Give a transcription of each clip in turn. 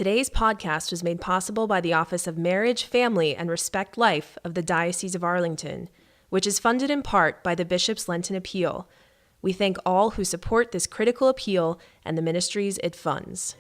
Today's podcast was made possible by the Office of Marriage, Family, and Respect Life of the Diocese of Arlington, which is funded in part by the Bishop's Lenten Appeal. We thank all who support this critical appeal and the ministries it funds.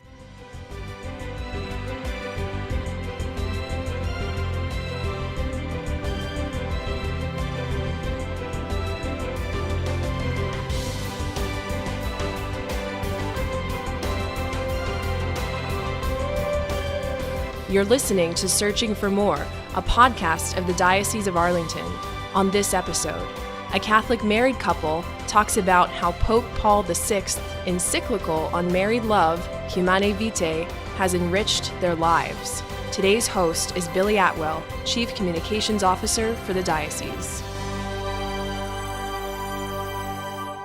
You're listening to Searching for More, a podcast of the Diocese of Arlington. On this episode, a Catholic married couple talks about how Pope Paul VI's encyclical on married love, Humanae Vitae, has enriched their lives. Today's host is Billy Atwell, Chief Communications Officer for the Diocese.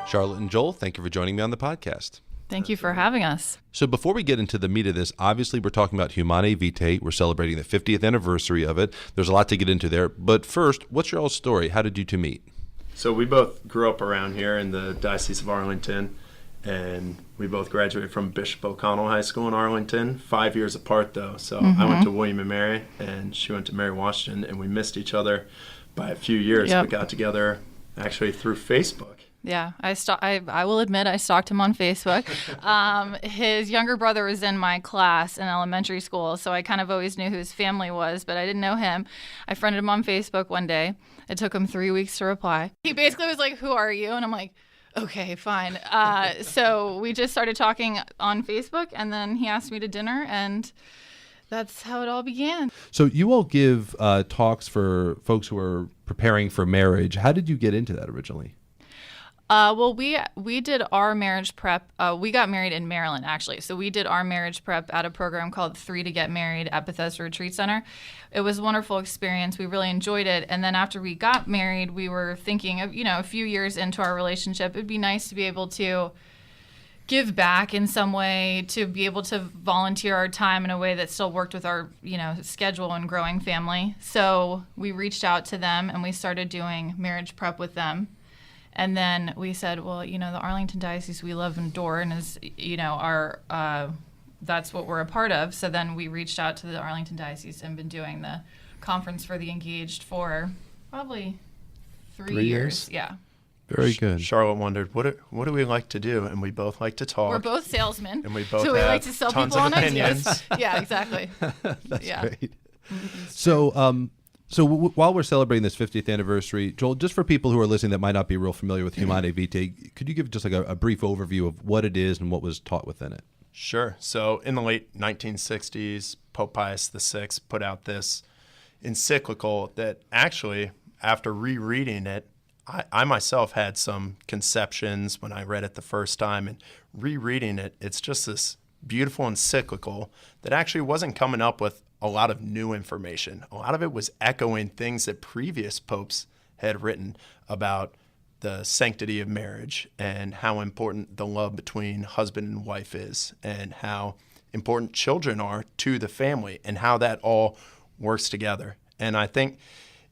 Charlotte and Joel, thank you for joining me on the podcast. Thank you for having us. So before we get into the meat of this, obviously we're talking about Humanae Vitae. We're celebrating the 50th anniversary of it. There's a lot to get into there. But first, what's your all's story? How did you two meet? So we both grew up around here in the Diocese of Arlington, and we both graduated from Bishop O'Connell High School in Arlington, 5 years apart though. So I went to William & Mary, and she went to Mary Washington, and we missed each other by a few years. Yep. We got together actually through Facebook. Yeah, I will admit I stalked him on Facebook. His younger brother was in my class in elementary school, so I kind of always knew who his family was, but I didn't know him. I friended him on Facebook one day. It took him 3 weeks to reply. He basically was like, "Who are you?" And I'm like, "Okay, fine." So we just started talking on Facebook, and then he asked me to dinner, and that's how it all began. So you all give talks for folks who are preparing for marriage. How did you get into that originally? Well, we did our marriage prep. We got married in Maryland, actually. So we did our marriage prep at a program called 3 to Get Married at Bethesda Retreat Center. It was a wonderful experience. We really enjoyed it. And then after we got married, we were thinking of, a few years into our relationship, it'd be nice to be able to give back in some way, to be able to volunteer our time in a way that still worked with our, schedule and growing family. So we reached out to them and we started doing marriage prep with them. And then we said, well, the Arlington Diocese we love and adore, and is, our that's what we're a part of. So then we reached out to the Arlington Diocese and been doing the conference for the engaged for probably three years. Yeah. Very good. Charlotte wondered, what do we like to do? And we both like to talk. We're both salesmen. And we both so we have like to sell tons people of on opinions. ideas. Yeah, exactly. That's yeah. great. So while we're celebrating this 50th anniversary, Joel, just for people who are listening that might not be real familiar with Humanae Vitae, could you give just like a brief overview of what it is and what was taught within it? Sure. So in the late 1960s, Pope Pius VI put out this encyclical that actually, after rereading it, I myself had some conceptions when I read it the first time, and rereading it, it's just this beautiful encyclical that actually wasn't coming up with a lot of new information. A lot of it was echoing things that previous popes had written about the sanctity of marriage and how important the love between husband and wife is, and how important children are to the family, and how that all works together. And I think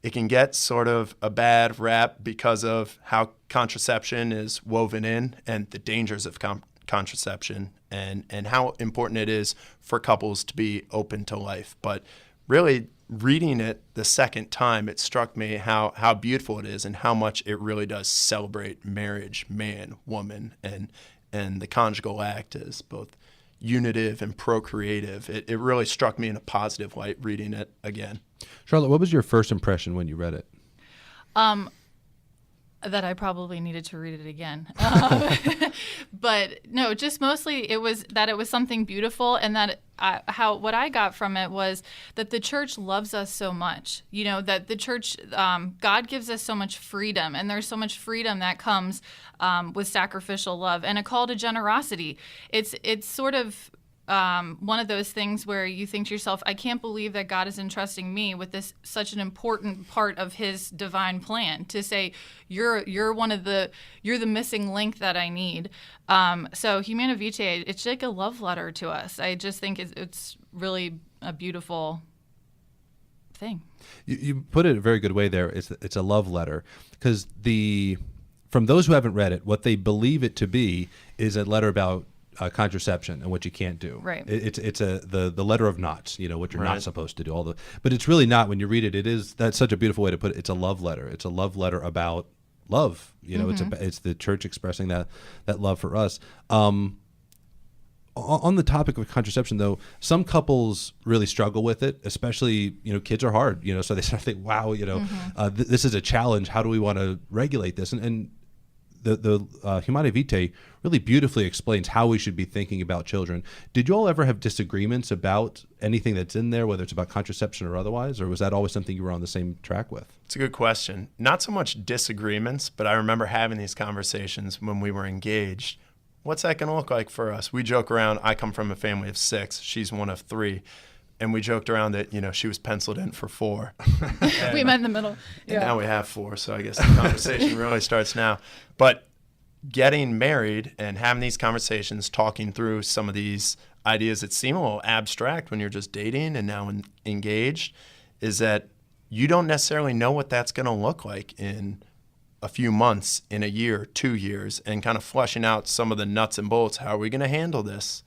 it can get sort of a bad rap because of how contraception is woven in and the dangers of contraception and how important it is for couples to be open to life. But really, reading it the second time, it struck me how beautiful it is and how much it really does celebrate marriage, man, woman, and the conjugal act as both unitive and procreative. It really struck me in a positive light reading it again. Charlotte, what was your first impression when you read it? That I probably needed to read it again. But no, just mostly it was something beautiful, and that what I got from it was that the church loves us so much. That the church, God gives us so much freedom, and there's so much freedom that comes with sacrificial love and a call to generosity. It's sort of one of those things where you think to yourself, I can't believe that God is entrusting me with this such an important part of his divine plan, to say you're the missing link that I need. So Humanae Vitae, it's like a love letter to us. I just think it's really a beautiful thing. You put it a very good way there. It's a love letter, because from those who haven't read it, what they believe it to be is a letter about contraception and what you can't do. Right. It's the letter of knots, what you're Right. not supposed to do. But it's really not. When you read it, that's such a beautiful way to put it. It's a love letter. It's a love letter about love. It's the church expressing that love for us. On the topic of contraception, though, some couples really struggle with it, especially, kids are hard, so they start to think, wow, this is a challenge. How do we want to regulate this? And the Humanae Vitae really beautifully explains how we should be thinking about children. Did you all ever have disagreements about anything that's in there, whether it's about contraception or otherwise, or was that always something you were on the same track with? It's a good question. Not so much disagreements, but I remember having these conversations when we were engaged. What's that going to look like for us? We joke around. I come from a family of 6. She's one of 3. And we joked around that, she was penciled in for 4. We met in the middle. And now we have 4, so I guess the conversation really starts now. But getting married and having these conversations, talking through some of these ideas that seem a little abstract when you're just dating and now engaged, is that you don't necessarily know what that's going to look like in a few months, in a year, 2 years, and kind of fleshing out some of the nuts and bolts. How are we going to handle this?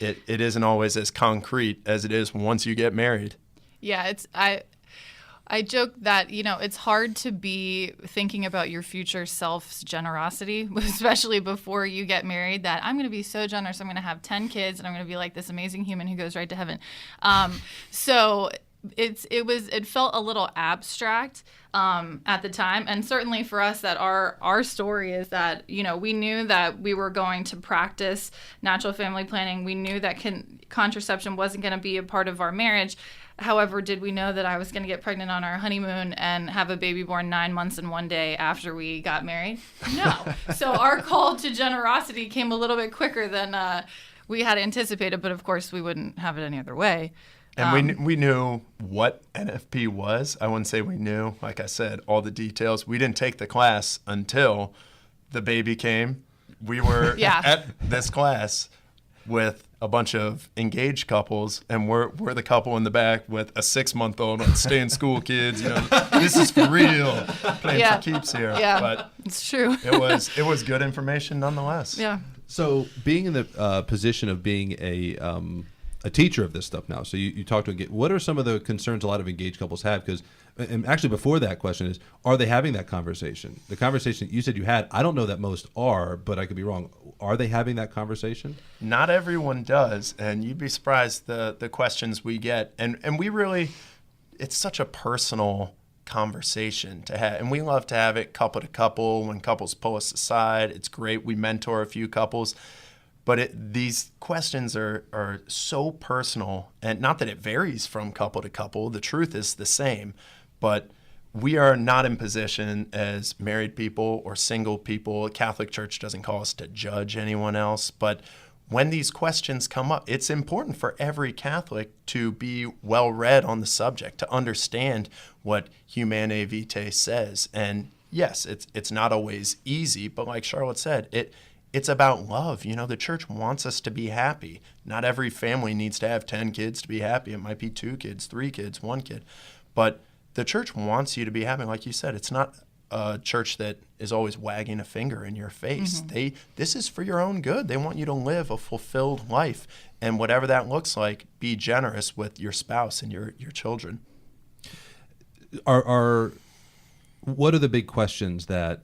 It isn't always as concrete as it is once you get married. Yeah, I joke that, it's hard to be thinking about your future self's generosity, especially before you get married, that I'm going to be so generous. I'm going to have 10 kids and I'm going to be like this amazing human who goes right to heaven. So it felt a little abstract at the time, and certainly for us, that our story is that we knew that we were going to practice natural family planning. We knew that contraception wasn't going to be a part of our marriage. However, did we know that I was going to get pregnant on our honeymoon and have a baby born 9 months and 1 day after we got married? No. So our call to generosity came a little bit quicker than we had anticipated, but of course we wouldn't have it any other way. And we knew what NFP was. I wouldn't say we knew, like I said, all the details. We didn't take the class until the baby came. We were at this class with a bunch of engaged couples, and we're the couple in the back with a 6-month-old on stay in school kids. This is for real, playing for keeps here. Yeah, but it's true. it was good information nonetheless. Yeah. So being in the position of being a teacher of this stuff now. So you talked to, what are some of the concerns a lot of engaged couples have? Because, and actually before that question is, are they having that conversation? The conversation you said you had, I don't know that most are, but I could be wrong. Are they having that conversation? Not everyone does, and you'd be surprised the questions we get. And we really, it's such a personal conversation to have, and we love to have it couple to couple. When couples pull us aside, it's great. We mentor a few couples. But these questions are so personal, and not that it varies from couple to couple. The truth is the same, but we are not in position as married people or single people. Catholic Church doesn't call us to judge anyone else, but when these questions come up, it's important for every Catholic to be well-read on the subject, to understand what Humanae Vitae says. And yes, it's not always easy, but like Charlotte said, it's about love. The church wants us to be happy. Not every family needs to have 10 kids to be happy. It might be 2 kids, 3 kids, 1 kid. But the church wants you to be happy. Like you said, it's not a church that is always wagging a finger in your face. Mm-hmm. This is for your own good. They want you to live a fulfilled life. And whatever that looks like, be generous with your spouse and your children. What are the big questions that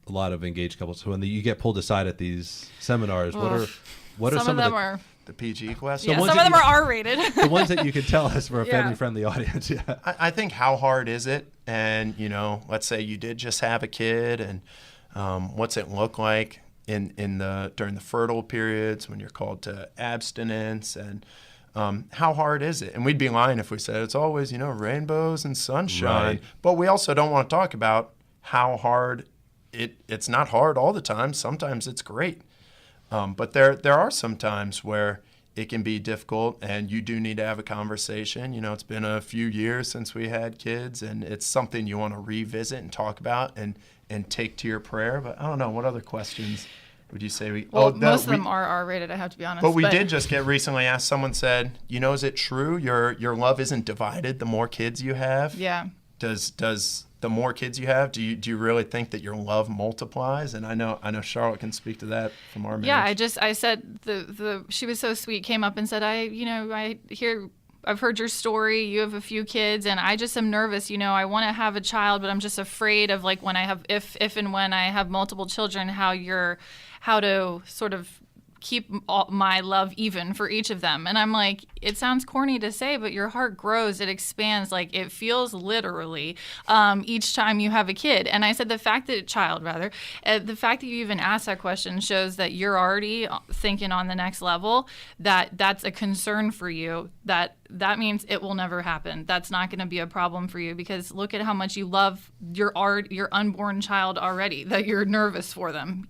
a lot of engaged couples, when you get pulled aside at these seminars, what are some of them are the PG questions? Yeah, some of them are R-rated. The ones that you can tell us for a family-friendly audience. Yeah. I think, how hard is it? And let's say you did just have a kid, and what's it look like during the fertile periods when you're called to abstinence, and how hard is it? And we'd be lying if we said it's always rainbows and sunshine. Right. But we also don't want to talk about how hard. It's not hard all the time. Sometimes it's great. But there are some times where it can be difficult, and you do need to have a conversation. It's been a few years since we had kids, and it's something you want to revisit and talk about and take to your prayer. But I don't know, what other questions would you say? Most of them are R-rated, I have to be honest. But we did just get recently asked, someone said, is it true your love isn't divided the more kids you have? Yeah. Does the more kids you have, do you really think that your love multiplies? And I know Charlotte can speak to that from our marriage. Yeah, I said she was so sweet, came up and said, I've heard your story. You have a few kids, and I just am nervous. I want to have a child, but I'm just afraid of like when I have, if and when I have multiple children, how to sort of keep my love even for each of them. And I'm like, it sounds corny to say, but your heart grows, it expands, like it feels literally each time you have a kid. And I said the fact that you even asked that question shows that you're already thinking on the next level, that's a concern for you, that means it will never happen. That's not going to be a problem for you, because look at how much you love your unborn child already, that you're nervous for them,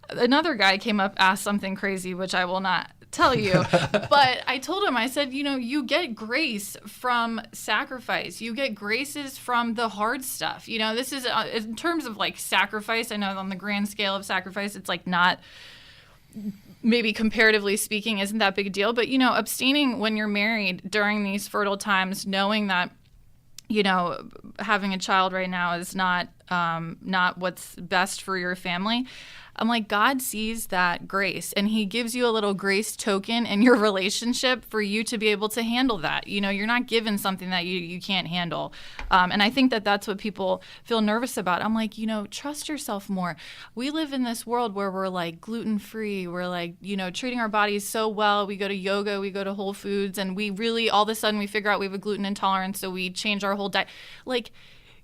Another guy came up, asked something crazy, which I will not tell you, but I told him, I said, you get grace from sacrifice. You get graces from the hard stuff. This is in terms of like sacrifice. I know on the grand scale of sacrifice, it's like not, maybe comparatively speaking, isn't that big a deal. But, abstaining when you're married during these fertile times, knowing that, having a child right now is not what's best for your family. I'm like, God sees that grace, and he gives you a little grace token in your relationship for you to be able to handle that. You're not given something that you can't handle. And I think that that's what people feel nervous about. I'm like, trust yourself more. We live in this world where we're like gluten-free. We're like, treating our bodies so well. We go to yoga, we go to Whole Foods, and we really, all of a sudden we figure out we have a gluten intolerance, so we change our whole diet. Like,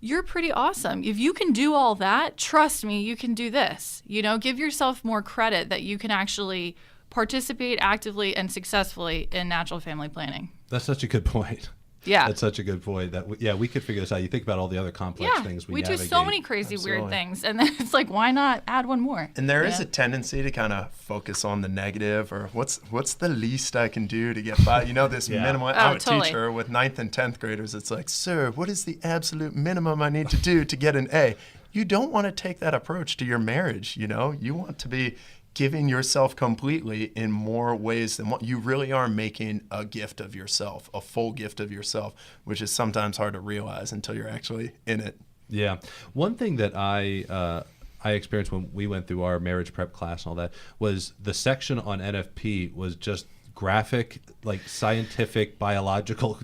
you're pretty awesome. If you can do all that, trust me, you can do this. Give yourself more credit that you can actually participate actively and successfully in natural family planning. That's such a good point. Yeah. That's such a good point. We could figure this out. You think about all the other complex things we navigate. Do so many crazy, weird things. And then it's like, why not add one more? And there is a tendency to kind of focus on the negative, or what's the least I can do to get by? This minimum. I'm a teacher with 9th and 10th graders. It's like, sir, what is the absolute minimum I need to do to get an A? You don't want to take that approach to your marriage. You want to be giving yourself completely in more ways than what you really are, making a gift of yourself, a full gift of yourself, which is sometimes hard to realize until you're actually in it. Yeah. One thing that I experienced when we went through our marriage prep class and all that was the section on NFP was just graphic, like scientific, biological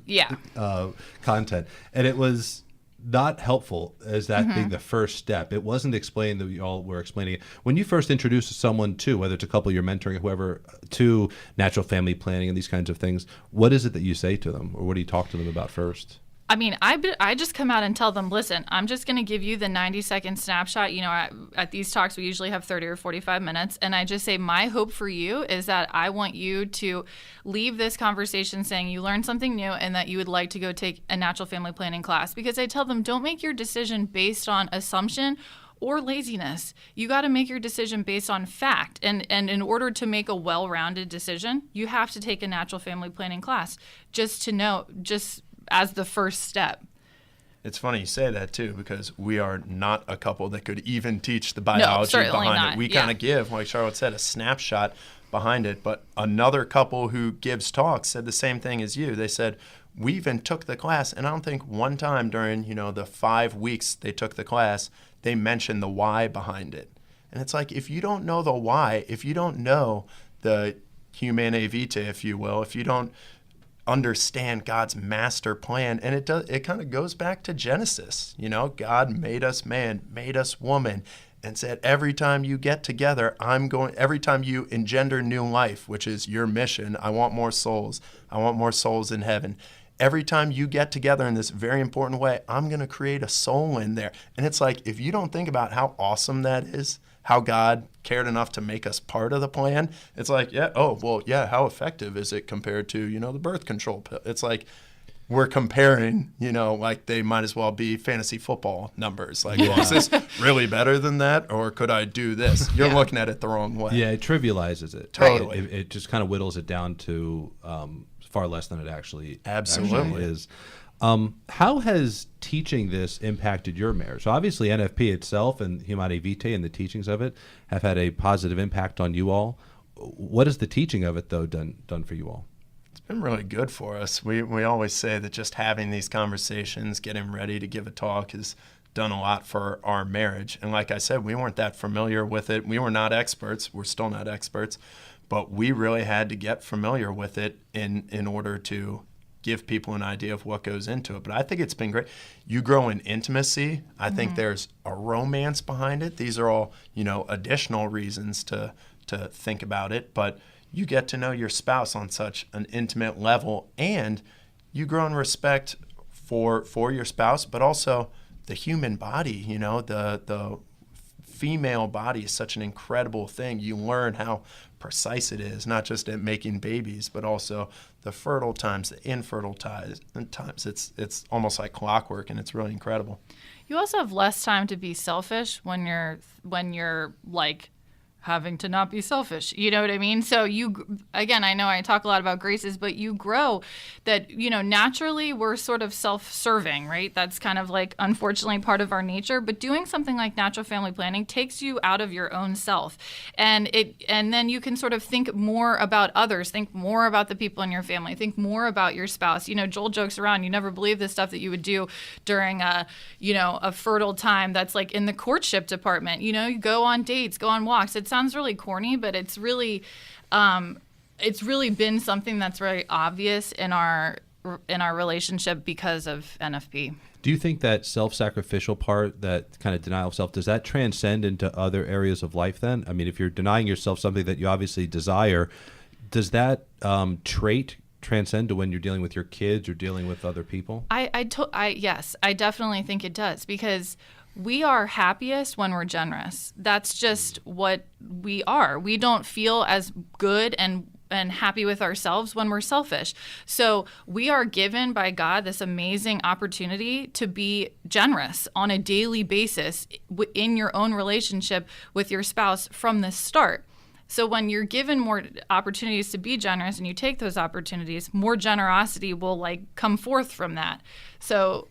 content. And it was not helpful as that being the first step. It wasn't explained that you all were explaining it. When you first introduce someone to, whether it's a couple you're mentoring or whoever, to natural family planning and these kinds of things, what is it that you say to them, or what do you talk to them about first? I mean, I just come out and tell them, listen, I'm just going to give you the 90-second snapshot. At these talks, we usually have 30 or 45 minutes. And I just say, my hope for you is that I want you to leave this conversation saying you learned something new and that you would like to go take a natural family planning class. Because I tell them, don't make your decision based on assumption or laziness. You got to make your decision based on fact. And in order to make a well-rounded decision, you have to take a natural family planning class just as the first step. It's funny you say that too, because we are not a couple that could even teach the biology behind it. We kind of give, like Charlotte said, a snapshot behind it. But another couple who gives talks said the same thing as you. They said, we even took the class, and I don't think one time during the 5 weeks they took the class, they mentioned the why behind it. And it's like, if you don't know the why, if you don't know the Humanae Vitae, if you will, if you don't understand God's master plan, and it kind of goes back to Genesis. God made us man, made us woman, and said, every time you get together, every time you engender new life, which is your mission, I want more souls. I want more souls in heaven. Every time you get together in this very important way, I'm going to create a soul in there. And it's like, if you don't think about how awesome that is, how God cared enough to make us part of the plan, it's like, how effective is it compared to, the birth control pill? It's like we're comparing, like they might as well be fantasy football numbers. Like, is this really better than that? Or could I do this? You're looking at it the wrong way. Yeah, it trivializes it. Totally. It just kind of whittles it down to far less than it actually is. How has teaching this impacted your marriage? So obviously NFP itself and Humanae Vitae and the teachings of it have had a positive impact on you all. What has the teaching of it, though, done for you all? been really good for us. We always say that just having these conversations, getting ready to give a talk has done a lot for our marriage. And like I said, we weren't that familiar with it. We were not experts. We're still not experts. But we really had to get familiar with it in order to give people an idea of what goes into it. But I think it's been great. You grow in intimacy. I think there's a romance behind it. These are all, additional reasons to think about it. But you get to know your spouse on such an intimate level, and you grow in respect for your spouse, but also the human body. The female body is such an incredible thing. You learn how precise it is, not just at making babies, but also the fertile times, the infertile times. It's almost like clockwork, and it's really incredible. You also have less time to be selfish when you're like having to not be selfish. You know what I mean? So again, I know I talk a lot about graces, but you grow that, naturally we're sort of self-serving, right? That's kind of like, unfortunately, part of our nature. But doing something like natural family planning takes you out of your own self. And then you can sort of think more about others, think more about the people in your family, think more about your spouse. Joel jokes around, you never believe the stuff that you would do during a fertile time that's like in the courtship department. You go on dates, go on walks. It sounds really corny, but it's really been something that's very obvious in our relationship because of NFP. Do you think that self-sacrificial part, that kind of denial of self, does that transcend into other areas of life then? I mean, if you're denying yourself something that you obviously desire, does that trait transcend to when you're dealing with your kids or dealing with other people? Yes, I definitely think it does, because we are happiest when we're generous. That's just what we are. We don't feel as good and happy with ourselves when we're selfish. So we are given by God this amazing opportunity to be generous on a daily basis in your own relationship with your spouse from the start. So when you're given more opportunities to be generous and you take those opportunities, more generosity will come forth from that. So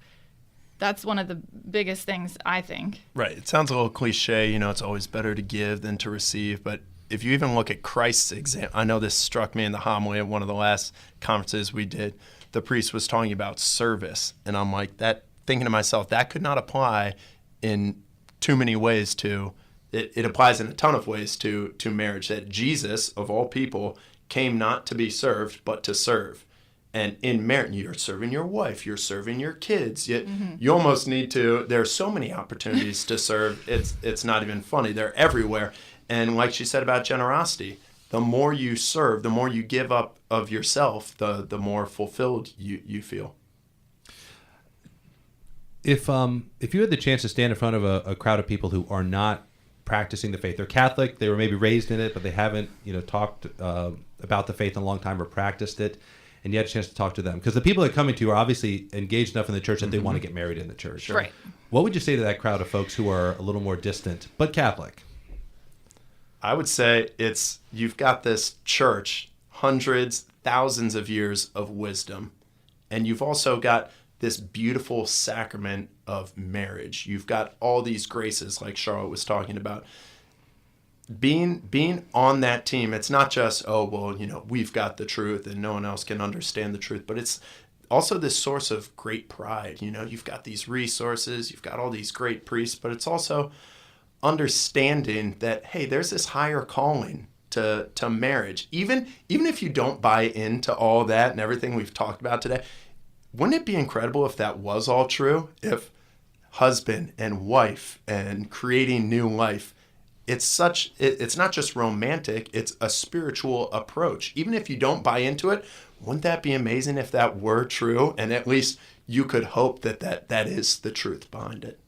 that's one of the biggest things, I think. Right. It sounds a little cliche, it's always better to give than to receive. But if you even look at Christ's example, I know this struck me in the homily at one of the last conferences we did. The priest was talking about service. And I'm like, thinking to myself, that could not apply in too many ways to, it applies in a ton of ways to marriage. That Jesus, of all people, came not to be served, but to serve. And in marriage, you're serving your wife, you're serving your kids. You almost need to, there are so many opportunities to serve, it's not even funny. They're everywhere. And like she said about generosity, the more you serve, the more you give up of yourself, the more fulfilled you feel. If you had the chance to stand in front of a crowd of people who are not practicing the faith, they're Catholic, they were maybe raised in it, but they haven't talked about the faith in a long time or practiced it, and you had a chance to talk to them, because the people that are coming to you are obviously engaged enough in the church that they want to get married in the church. Right. What would you say to that crowd of folks who are a little more distant but Catholic? I would say you've got this church, hundreds, thousands of years of wisdom, and you've also got this beautiful sacrament of marriage. You've got all these graces like Charlotte was talking about. Being on that team, it's not just, we've got the truth and no one else can understand the truth, but it's also this source of great pride. You've got these resources, you've got all these great priests, but it's also understanding that, hey, there's this higher calling to marriage. Even if you don't buy into all that and everything we've talked about today, wouldn't it be incredible if that was all true? If husband and wife and creating new life, it's not just romantic, it's a spiritual approach. Even if you don't buy into it, wouldn't that be amazing if that were true? And at least you could hope that is the truth behind it.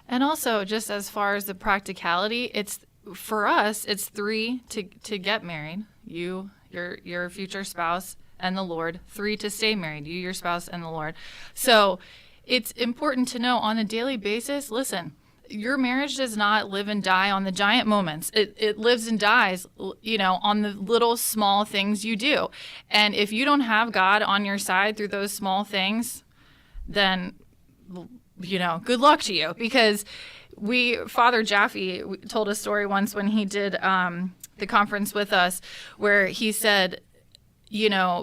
And also, just as far as the practicality, for us, it's 3 to get married. You, your future spouse, and the Lord. 3 to stay married. You, your spouse, and the Lord. So it's important to know on a daily basis, listen, your marriage does not live and die on the giant moments. It lives and dies, on the little small things you do. And if you don't have God on your side through those small things, then, good luck to you. Because Father Jaffe told a story once when he did the conference with us, where he said,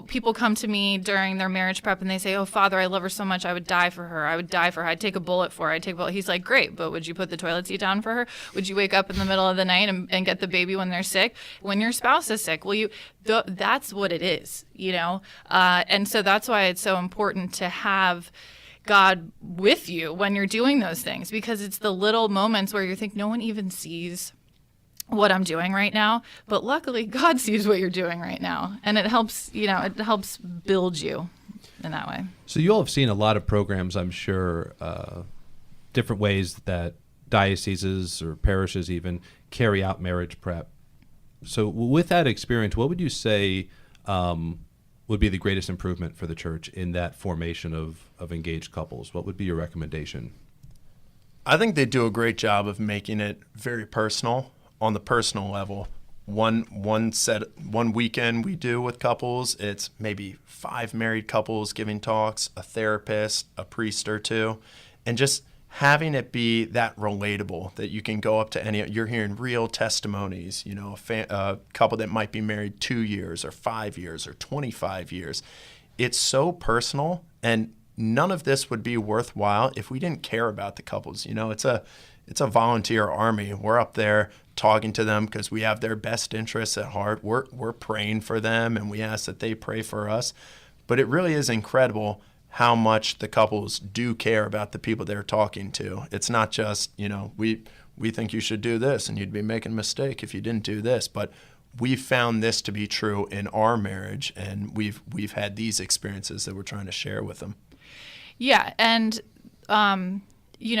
people come to me during their marriage prep and they say, oh, Father, I love her so much. I would die for her. I'd take a bullet for her. He's like, great, but would you put the toilet seat down for her? Would you wake up in the middle of the night and get the baby when they're sick? When your spouse is sick, that's what it is, And so that's why it's so important to have God with you when you're doing those things, because it's the little moments where you think no one even sees what I'm doing right now, but luckily God sees what you're doing right now, and it helps build you in that way. So you all have seen a lot of programs, I'm sure, different ways that dioceses or parishes even carry out marriage prep. So with that experience, what would you say would be the greatest improvement for the church in that formation of engaged couples? What would be your recommendation? I think they do a great job of making it very personal. On the personal level, one weekend we do with couples, it's maybe 5 married couples giving talks, a therapist, a priest or two, and just having it be that relatable that you can go up to you're hearing real testimonies, a couple that might be married 2 years or 5 years or 25 years. It's so personal, and none of this would be worthwhile if we didn't care about the couples. It's a volunteer army. We're up there talking to them because we have their best interests at heart. We're praying for them, and we ask that they pray for us. But it really is incredible how much the couples do care about the people they're talking to. It's not just, we think you should do this, and you'd be making a mistake if you didn't do this. But we found this to be true in our marriage, and we've had these experiences that we're trying to share with them. Yeah, and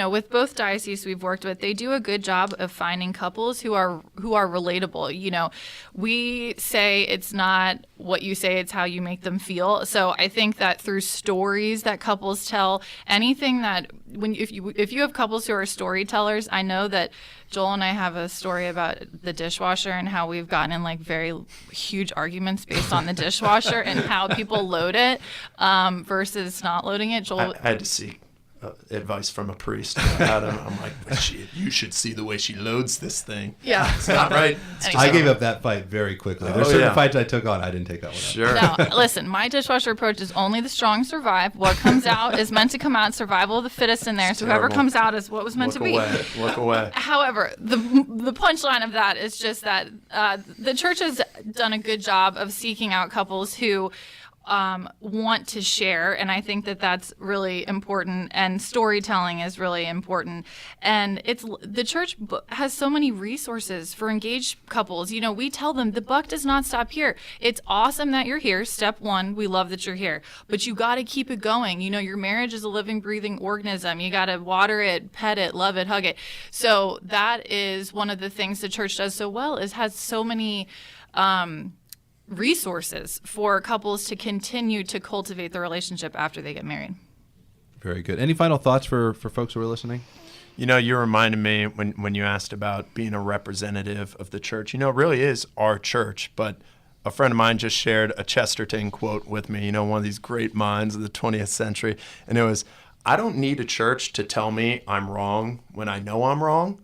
with both dioceses we've worked with, they do a good job of finding couples who are relatable. We say it's not what you say, it's how you make them feel. So I think that through stories that couples tell, anything that if you have couples who are storytellers, I know that Joel and I have a story about the dishwasher and how we've gotten in very huge arguments based on the dishwasher and how people load it versus not loading it. Joel, I had to seek advice from a priest about him. I'm like, you should see the way she loads this thing. Yeah. It's not right. I gave up that fight very quickly. There's certain fights I took on. I didn't take that one Sure. Now, listen, my dishwasher approach is only the strong survive. What comes out is meant to come out. Survival of the fittest in there. It's so whoever terrible. Comes out is what was meant to be. Look away. However, the punchline of that is just that the church has done a good job of seeking out couples who want to share, and I think that that's really important, and storytelling is really important. And the church has so many resources for engaged couples. We tell them the buck does not stop here. It's awesome that you're here. Step one, we love that you're here, but you got to keep it going. Your marriage is a living, breathing organism. You got to water it, pet it, love it, hug it. So that is one of the things the church does so well, is has so many resources for couples to continue to cultivate their relationship after they get married. Very good. Any final thoughts for folks who are listening? You reminded me when you asked about being a representative of the church. It really is our church, but a friend of mine just shared a Chesterton quote with me, one of these great minds of the 20th century. And it was, I don't need a church to tell me I'm wrong when I know I'm wrong.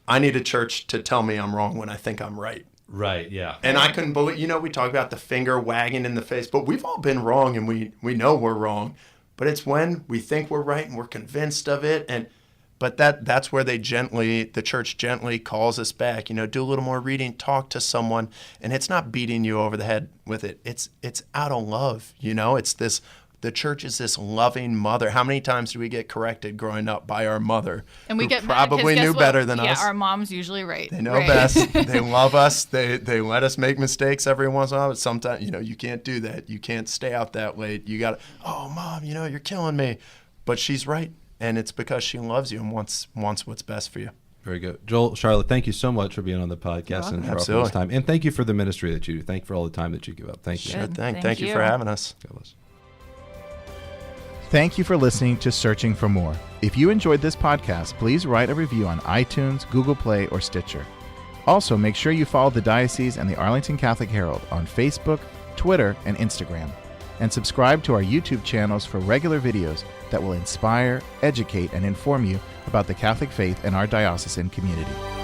I need a church to tell me I'm wrong when I think I'm right. Right, yeah. And I couldn't believe, we talk about the finger wagging in the face, but we've all been wrong, and we know we're wrong. But it's when we think we're right and we're convinced of it. But that's where the church gently calls us back. Do a little more reading, talk to someone, and it's not beating you over the head with it. It's out of love. It's this. The church is this loving mother. How many times do we get corrected growing up by our mother? And we who get probably knew better than us. Yeah, our mom's usually right. They know best. They love us. They let us make mistakes every once in a while. But sometimes, you can't do that. You can't stay out that late. You got to, oh, Mom, you're killing me. But she's right. And it's because she loves you and wants what's best for you. Very good. Joel, Charlotte, thank you so much for being on the podcast and for offering this time. And thank you for the ministry that you do. Thank you for all the time that you give up. Thank you. Sure thing. Thank you for having us. God bless. Thank you for listening to Searching for More. If you enjoyed this podcast, please write a review on iTunes, Google Play, or Stitcher. Also, make sure you follow the Diocese and the Arlington Catholic Herald on Facebook, Twitter, and Instagram. And subscribe to our YouTube channels for regular videos that will inspire, educate, and inform you about the Catholic faith and our diocesan community.